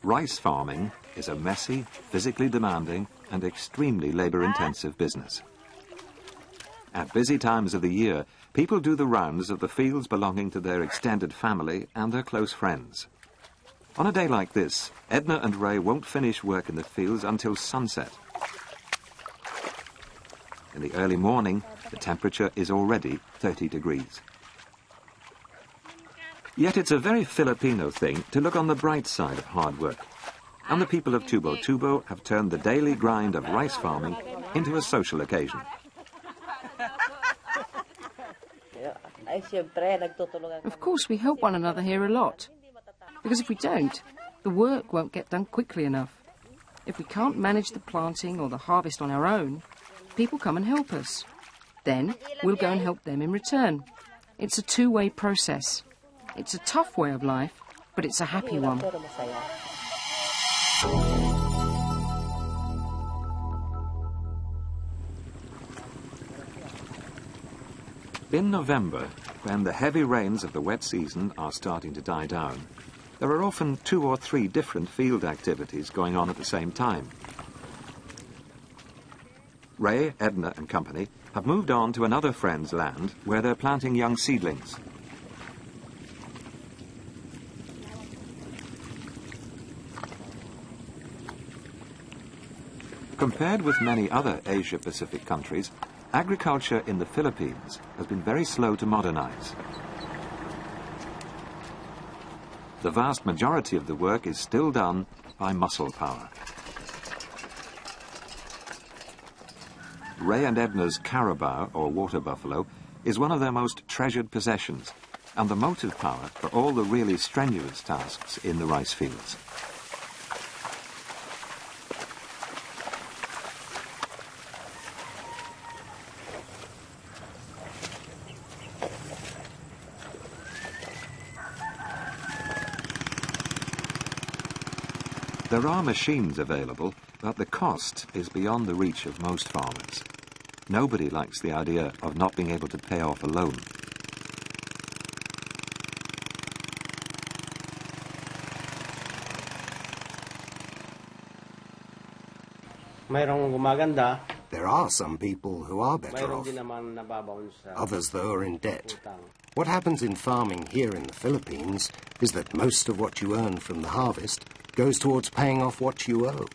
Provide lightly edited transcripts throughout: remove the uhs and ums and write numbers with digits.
Rice farming is a messy, physically demanding and extremely labour-intensive business. At busy times of the year, people do the rounds of the fields belonging to their extended family and their close friends. On a day like this, Edna and Ray won't finish work in the fields until sunset. In the early morning, the temperature is already 30 degrees. Yet it's a very Filipino thing to look on the bright side of hard work. And the people of Tubo have turned the daily grind of rice farming into a social occasion. Of course, we help one another here a lot. Because if we don't, the work won't get done quickly enough. If we can't manage the planting or the harvest on our own, people come and help us. Then we'll go and help them in return. It's a two-way process. It's a tough way of life, but it's a happy one. In November, when the heavy rains of the wet season are starting to die down, there are often 2 or 3 different field activities going on at the same time. Ray, Edna and company have moved on to another friend's land where they're planting young seedlings. Compared with many other Asia-Pacific countries, agriculture in the Philippines has been very slow to modernize. The vast majority of the work is still done by muscle power. Ray and Edna's carabao, or water buffalo, is one of their most treasured possessions, and the motive power for all the really strenuous tasks in the rice fields. There are machines available, but the cost is beyond the reach of most farmers. Nobody likes the idea of not being able to pay off a loan. There are some people who are better off. Others, though, are in debt. What happens in farming here in the Philippines is that most of what you earn from the harvest goes towards paying off what you owe.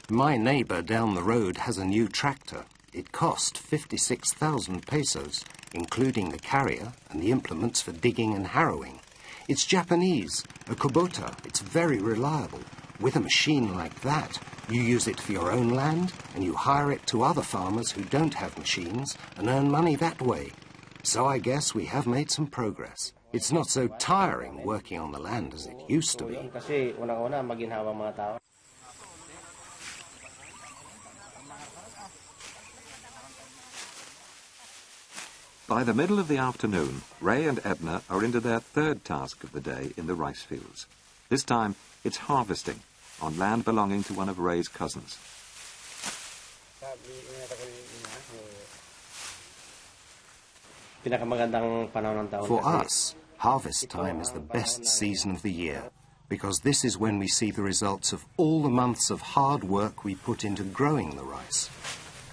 My neighbour down the road has a new tractor. It cost 56,000 pesos, including the carrier and the implements for digging and harrowing. It's Japanese, a Kubota. It's very reliable. With a machine like that, you use it for your own land and you hire it to other farmers who don't have machines and earn money that way. So I guess we have made some progress. It's not so tiring working on the land as it used to be. By the middle of the afternoon, Ray and Edna are into their third task of the day in the rice fields. This time, it's harvesting on land belonging to one of Ray's cousins. For us, harvest time is the best season of the year, because this is when we see the results of all the months of hard work we put into growing the rice.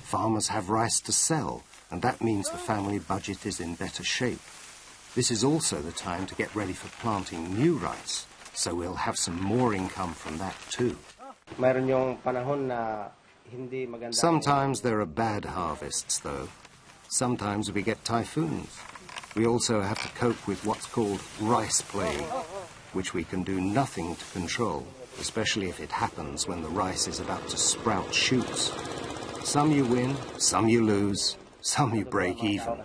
Farmers have rice to sell, and that means the family budget is in better shape. This is also the time to get ready for planting new rice, so we'll have some more income from that too. Sometimes there are bad harvests, though. Sometimes we get typhoons. We also have to cope with what's called rice plague, which we can do nothing to control, especially if it happens when the rice is about to sprout shoots. Some you win, some you lose, some you break even.